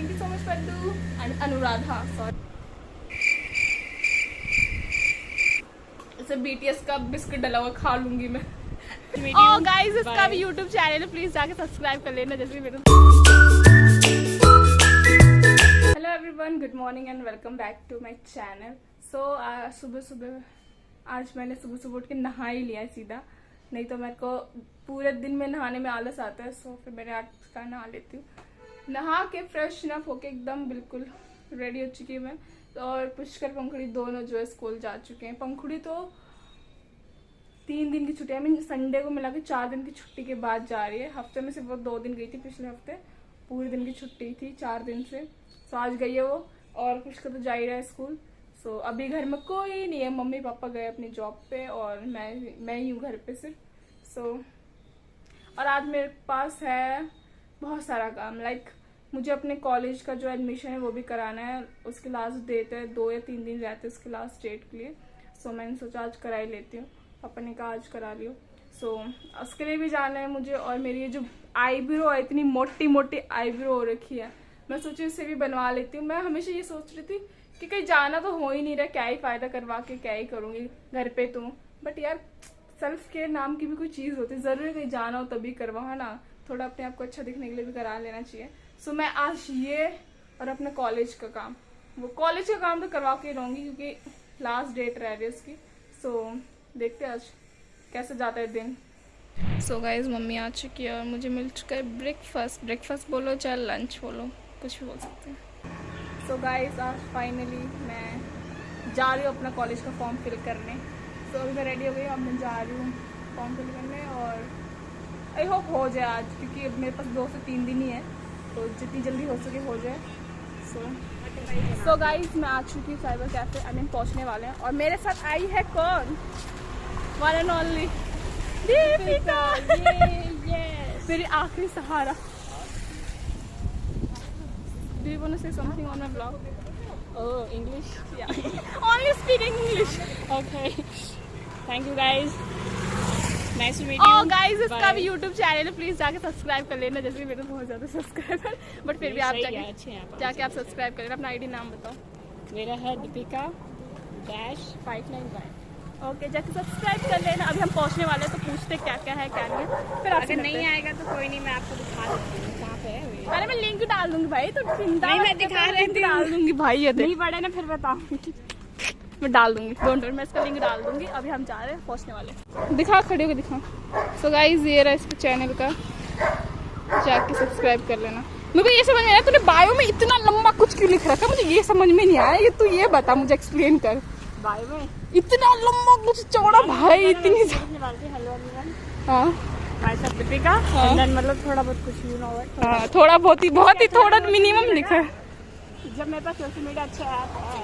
Thank you so much Paddu and Anuradha. Sorry, इसे BTS का biscuit डला हुआ खा लूंगी मैं। ओह गाइस, इसका भी YouTube चैनल है, प्लीज जाके सब्सक्राइब कर लेना जैसे मेरे। Hello everyone, good morning and welcome back to my channel. So आज मैंने सुबह उठ के नहा ही लिया सीधा, नहीं तो मेरे को पूरे दिन में नहाने में आलस आता है। सो फिर मैंने आज का नहा लेती हूँ। नहा के फ्रेश अप होके एकदम बिल्कुल रेडी हो चुकी हूँ मैं। और पुष्कर पंखुड़ी दोनों जो है स्कूल जा चुके हैं। पंखुड़ी तो 3 दिन की छुट्टी, आई मीन संडे को मिला के 4 दिन की छुट्टी के बाद जा रही है। हफ्ते में सिर्फ वो 2 दिन गई थी, पिछले हफ्ते पूरे दिन की छुट्टी थी 4 दिन से। सो आज गई है वो, और पुष्कर तो जा ही रहा है स्कूल। सो अभी घर में कोई नहीं है, मम्मी पापा गए अपनी जॉब पे और मैं ही हूँ घर पे सिर्फ। सो और आज मेरे पास है बहुत सारा काम, लाइक मुझे अपने कॉलेज का जो एडमिशन है वो भी कराना है। उसकी लास्ट डेट है, 2 या 3 दिन रहते हैं उसकी लास्ट डेट के लिए। सो मैंने सोचा आज करा ही लेती हूँ, पापा ने कहा आज करा लियो। सो उसके लिए भी जाना है मुझे। और मेरी ये जो आईब्रो है, इतनी मोटी मोटी आईब्रो हो रखी है, मैं सोची उससे भी बनवा लेती हूँ। मैं हमेशा ये सोच रही थी कि कहीं जाना तो हो ही नहीं रहा, क्या ही फायदा करवा के क्या ही करूँगी घर पे तो। बट यार सेल्फ केयर नाम की भी कोई चीज़ होती है, ज़रूरी कहीं जाना हो तभी करवा, है ना। थोड़ा अपने आप को अच्छा दिखने के लिए भी करा लेना चाहिए। सो मैं आज ये और अपने कॉलेज का काम, वो कॉलेज का काम तो करवा के रहूँगी क्योंकि लास्ट डेट रह रही है उसकी। सो देखते हैं आज कैसे जाता है दिन। सो गाइज, मम्मी आ चुकी है और मुझे मिल चुका है ब्रेकफास्ट बोलो चाहे लंच बोलो, कुछ भी बोल सकते हैं। सो गाइज, आज फाइनली मैं जा रही हूँ अपना कॉलेज का फॉर्म फिल करने। सो अभी मैं रेडी हो गई, अब मैं जा रही हूँ फॉर्म फिल करने और आई होप हो जाए आज, क्योंकि अब मेरे पास 2 से 3 दिन ही है, तो जितनी जल्दी हो सके हो जाए। सो गाइज, मैं आ चुकी हूँ साइबर कैफे, आई मीन पहुँचने वाले हैं। और मेरे साथ आई है कौन? वन एंड ओनली दीपिका, मेरी आखिरी सहारा। Do you want to say something on my vlog? Oh, English? Yeah. Only speaking English. Okay. Thank you guys. Nice to meet you. Oh guys, इसका भी YouTube चैनल है, प्लीज जाके subscribe कर लेना जैसे मेरे बहुत ज्यादा सब्सक्राइबर, बट फिर भी आप जाके आप सब्सक्राइब कर लेना। अपना आईडी नाम बताओ। मेरा है दीपिका -591। ओके, जाके सब्सक्राइब कर लेना। अभी हम पहुंचने वाले हैं तो पूछते क्या क्या है क्या नहीं है, फिर अगर नहीं आएगा तो कोई नहीं, मैं आपको दिखा देती हूँ कहाँ पे है। अरे मैं लिंक डाल दूंगी भाई, तो चिंता नहीं, मैं दिखा रही थी, डाल दूंगी भाई। ये नहीं पड़े ना फिर बताओ। मैं डाल दूंगी, डोंट वरी, मैं इसका लिंक डाल दूंगी। अभी हम जा रहे हैं, पहुंचने वाले। दिखा, खड़े होकर दिखा। सो गाइस, ये रहा इसके चैनल का, जाके सब्सक्राइब कर लेना। मेरे को ये समझ में आया तूने बायो में इतना लंबा कुछ क्यों लिख रखा, मुझे ये समझ में नहीं आया। ये तू ये बता, मुझे एक्सप्लेन कर। बायो में इतना लंबा कुछ चौड़ा भाई, इतनी। हेलो एवरीवन, हाँ माय सेल्फ दीपिका, मतलब थोड़ा बहुत कुछ यू नो व्हाट। हाँ, थोड़ा बहुत ही थोड़ा मिनिमम लिखा है। जब मेरे पास सोशल मीडिया अच्छा ऐप है,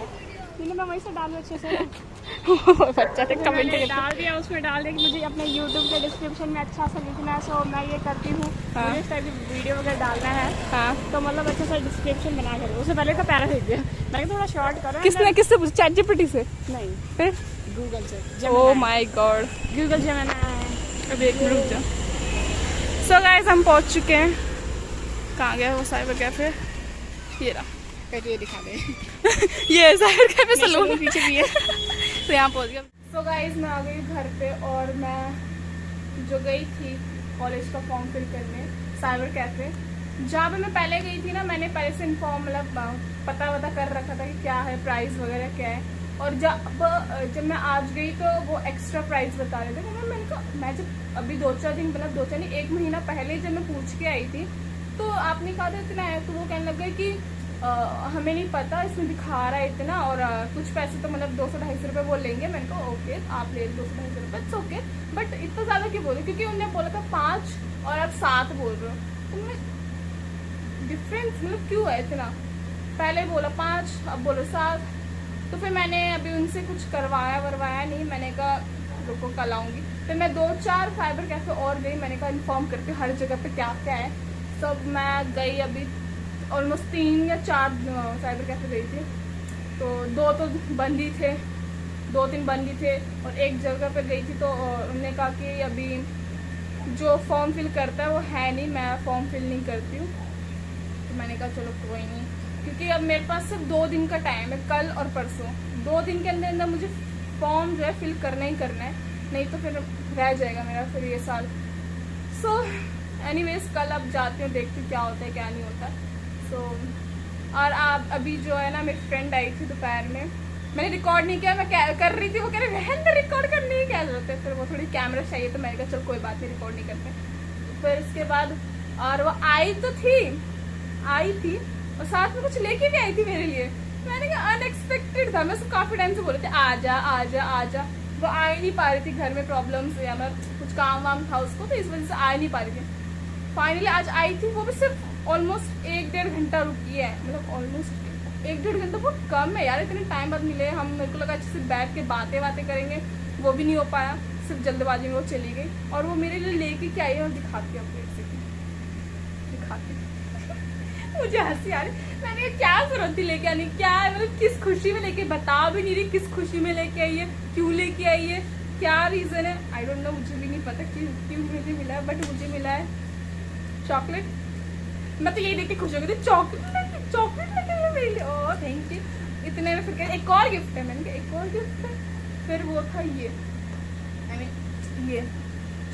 मैं वहीं से डालूँ अच्छे से। बच्चा तो कमेंट डाल दिया, उसमें डाल दिया कि मुझे अपने यूट्यूब के डिस्क्रिप्शन में अच्छा सा लिखना है। सो मैं ये करती हूँ, मुझे इस टाइप की वीडियो वगैरह डालना है। हाँ, तो मतलब अच्छा सा डिस्क्रिप्शन बना कर, उससे पहले का पैरा लिख दिया मैंने, थोड़ा शॉर्ट करो। किससे पूछा? चैटजीपीटी से? नहीं, फिर गूगल से। Oh my God, Google Gemini. अभी एक मिनट रुक जाओ। सो गाइस, हम पहुंच चुके हैं। कहाँ गया वो साइबर कैफे? ये रहा, ये दिखा दे। ये साइबर कैफे सलून पीछे भी है। तो यहाँ पहुंच गया। सो गाइस, मैं आ गई घर पे और मैं जो गई थी कॉलेज का फॉर्म फिल करने साइबर कैफे, जहाँ पे मैं पहले गई थी ना, मैंने पहले से इन्फॉर्म मतलब पता कर रखा था कि क्या है प्राइस वगैरह क्या है। और जब मैं आज गई तो वो एक्स्ट्रा प्राइस बता रहे थे। तो मैंने कहा, मैं जब अभी 2-4 दिन, मतलब 2-4 नहीं, 1 महीना पहले जब मैं पूछ के आई थी तो आपने कहा था इतना है। तो वो कहने लग गए कि हमें नहीं पता, इसमें दिखा रहा है इतना, और कुछ पैसे तो मतलब 200-250 रुपये वो लेंगे। मैंने कहा ओके, आप ले 200-250 रुपये, इट्स ओके, बट इतना ज़्यादा क्यों बोले? क्योंकि उन्होंने बोला था 5 और आप 7 बोल रहे हो, तो मैं डिफरेंस मतलब क्यों है इतना? पहले बोला 5, अब बोलो 7। तो फिर मैंने अभी उनसे कुछ करवाया नहीं। मैंने कहा रुको कल आऊँगी। फिर मैं 2-4 साइबर कैफे और गई, मैंने कहा इन्फॉर्म करके हर जगह पे क्या क्या है सब। मैं गई अभी ऑलमोस्ट 3 या 4 साइबर कैफे गई थी, तो 2 तो बंद ही थे, 2-3 बंद ही थे, और एक जगह पे गई थी तो उन्होंने कहा कि अभी जो फॉर्म फिल करता है वो है नहीं, मैं फॉर्म फिल नहीं करती हूँ। मैंने कहा चलो कोई नहीं, क्योंकि अब मेरे पास सिर्फ 2 दिन का टाइम है, कल और परसों। 2 दिन के अंदर अंदर मुझे फॉर्म जो है फिल करना ही करना है, नहीं तो फिर रह जाएगा मेरा फिर ये साल। सो एनीवेज कल अब जाती हूँ, देखती हूँ क्या होता है क्या नहीं होता। सो और आप अभी जो है ना, मेरी फ्रेंड आई थी दोपहर में, मैंने रिकॉर्ड नहीं किया, मैं कर रही थी, वो कह रहे बहन तो रिकॉर्ड करने की क्या जरूरत है, फिर वो थोड़ी कैमरा चाहिए तो मैंने कहा चल कोई बात नहीं, रिकॉर्ड नहीं करते। फिर उसके बाद और वो आई थी और साथ में कुछ लेके भी आई थी मेरे लिए। मैंने कहा अनएक्सपेक्टेड था, मैं उसको काफी टाइम से बोल रही थी आजा आजा आजा, वो आ ही नहीं पा रही थी, घर में प्रॉब्लम्स या मैं कुछ काम वाम था उसको, तो इस वजह से आ ही नहीं पा रही थी। फाइनली आज आई थी, वो भी सिर्फ ऑलमोस्ट 1-1.5 घंटा रुकी है, मतलब ऑलमोस्ट 1-1.5 घंटा बहुत कम है यार, इतने टाइम बाद मिले हम। मेरे को लगा अच्छे से बैठ के बातें करेंगे, वो भी नहीं हो पाया, सिर्फ जल्दबाजी में वो चली गई। और वो मेरे लिए लेके क्या आई है, और दिखाती हूँ दिखाती मुझे हंसी आ रही, मैंने कहा क्या जरूरत थी लेके आने, क्या मतलब किस खुशी में लेके, बता भी नहीं रही किस खुशी में लेके आई है, क्यों लेके आई है, क्या रीजन है, आई डोंट नो, मुझे भी नहीं पता क्यों मुझे मिला है, बट मुझे मिला है चॉकलेट। मैं तो यही देख के खुश हो गई थी, चॉकलेट लेके मेरे लिए, ओह थैंक यू। इतने में फिर एक और गिफ्ट है, मैंने कहा एक और गिफ्ट है, फिर वो था ये, आई मीन ये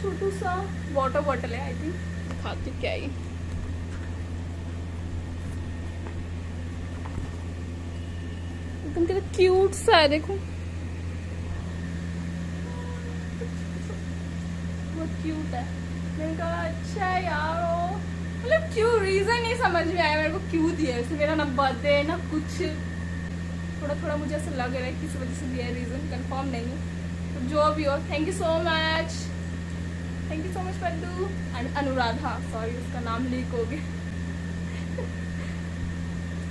छोटू सा वाटर बॉटल है, आई थिंक दिखाती हूँ क्या है ये। एकदम कितना क्यूट सा है, देखो बहुत क्यूट है। मैंने कहा अच्छा यार, मतलब क्यों, रीजन नहीं समझ में आया मेरे को क्यों दिया इसे, मेरा ना बर्थडे ना कुछ, थोड़ा थोड़ा मुझे ऐसा लग रहा है किस वजह से दिया है, रीजन कंफर्म नहीं है, तो जो भी हो thank you so much Paddu and Anuradha, sorry उसका नाम लीक हो गया।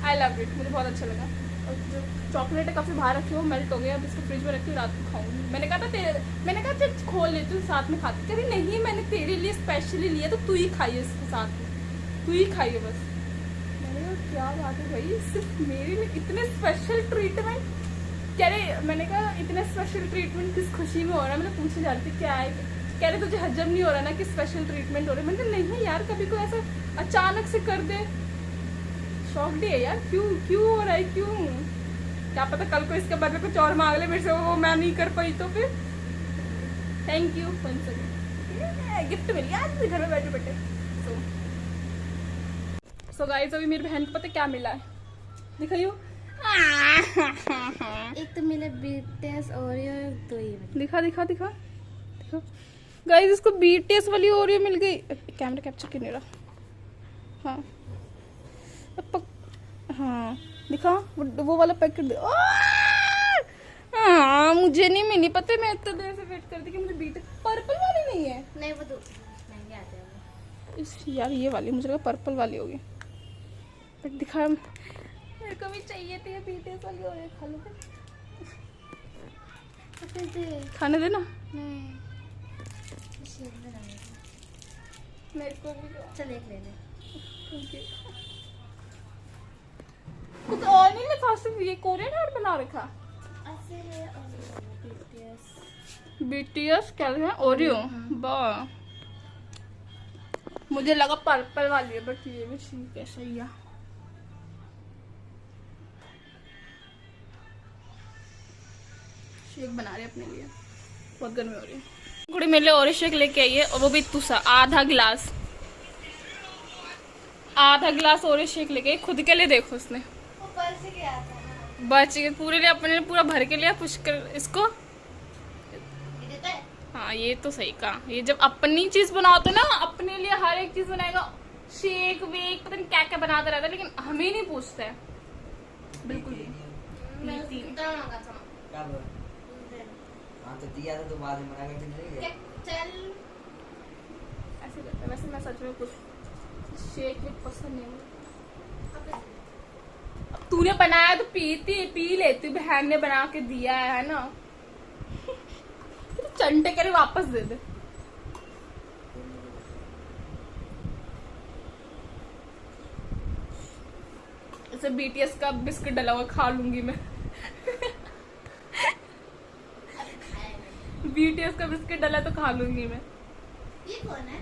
आई लव इट, मुझे बहुत अच्छा लगा। और जो चॉकलेट है काफ़ी बाहर रखी हो, मेल्ट हो गया, अब इसको फ्रिज में रखी हूँ, रात को खाऊंगी। मैंने कहा चल खोल लेती हूँ साथ में खाती, कभी नहीं मैंने तेरे लिए स्पेशली लिया, तो तू ही खाइए इसके साथ में, तू ही खाइए बस। मैंने कहा क्या बात है भाई, सिर्फ मेरे लिए इतने स्पेशल ट्रीटमेंट, कह रहे, मैंने कहा इतने स्पेशल ट्रीटमेंट किस खुशी में हो रहा है, मतलब पूछे जा रही थी क्या है, कह रहे तुझे हजम नहीं हो रहा ना कि स्पेशल ट्रीटमेंट हो रहा है। मैंने कहा नहीं यार, कभी कोई ऐसा अचानक से कर दे, शॉक डे है यार, क्यों हो रहा है, क्यों, क्या पता कल को इसके बदले कुछ और मांग ले मेरे से, वो मैं नहीं कर पाई तो फिर थैंक यू गिफ्ट मिल गया आज घर में बैठे बैठे। सो गाइस अभी मेरी बहन को पता क्या मिला है, दिखाइयो। एक तो मिले बीटीएस ओरियो, तो ये दिखा गाइस, इसको बीटीएस वाली ओरियो मिल गई, कैमरा कैप्चर क्यों नहीं रहा, हाँ दिखा वो वाला पैकेट दे। हाँ मुझे नहीं मिली, पता है मैं इतने देर से वेट करती कि मुझे बीटीएस पर्पल वाली नहीं है, नहीं वो तो महंगे आते हैं इस यार, ये वाली मुझे लगा पर्पल वाली होगी, बट दिखा मेरे को भी चाहिए थी बीटीएस वाली ओरियो, खा लो खाने देना, मेरे को भी चल एक ले ले। कुछ और नहीं लिखा, सिर्फ ये कोरियन हार्ट बना रखा, बीटीएस क्या है ओरियो, वाह मुझे लगा पर्पल वाली है, बट ये भी ठीक है, सही है। शेक बना रहे अपने लिए, बहुत गर्मी हो रही है। कुड़ी मेरे लिए ओरियो शेक लेके आई है, और वो भी तुसा आधा गिलास ओरियो शेक लेके आई खुद के लिए, देखो उसने बच के पूरे लिए, अपने लिए पूरा भर के लिया, पुष्कर इसको। हाँ ये तो सही कहा, ये जब अपनी चीज बनाते ना, अपने लिए हर एक चीज बनाएगा, शेक वेक पता नहीं क्या क्या बनाता रहता है, लेकिन हमें नहीं पूछता है बिल्कुल भी। तो दिया था तो बाद में मना करके चल ऐसे करता है। वैसे मैं सच में कुछ शेक वेक पसंद नहीं है, अब तूने बनाया तो पी लेती, बहन ने बना के दिया है ना, तो चंटे करे वापस दे दे। इसे बीटीएस का बिस्किट डला हुआ खा लूंगी मैं। बीटीएस का बिस्किट डला तो खा लूंगी मैं। ये कौन है?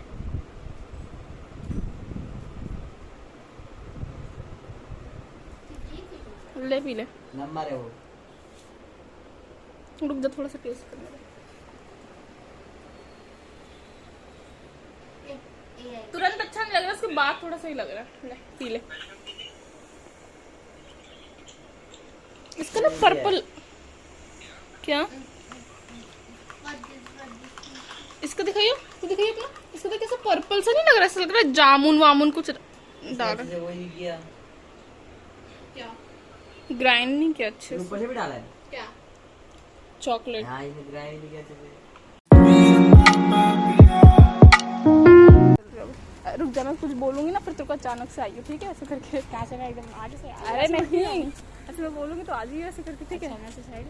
ले पी ले। नंबर है वो। रुक जा थोड़ा सा टेस्ट करने दे। तुरंत अच्छा नहीं लग रहा, उसके बाद थोड़ा सही लग रहा है। ले पी ले। इसका ना पर्पल क्या, इसका दिखाइए, तो दिखाइए अपना। इसका तो कैसा पर्पल सा नहीं लग रहा, ऐसा लग रहा है जामुन वामुन कुछ डाल इसने वही नहीं किया। ग्राइंड नहीं किया अच्छे ऊपर से। से भी डाला है। क्या चॉकलेट हाँ इसने ग्राइंड नहीं किया था। रुक जा, मैं कुछ बोलूंगी ना फिर तेरे को अचानक से आइयो, ठीक है? ऐसे करके। कहाँ से मैं एकदम आगे से अरे नहीं, ऐसे मैं बोलूंगी तो आ जाइए ऐसे करके, ठीक है? मैं से साइड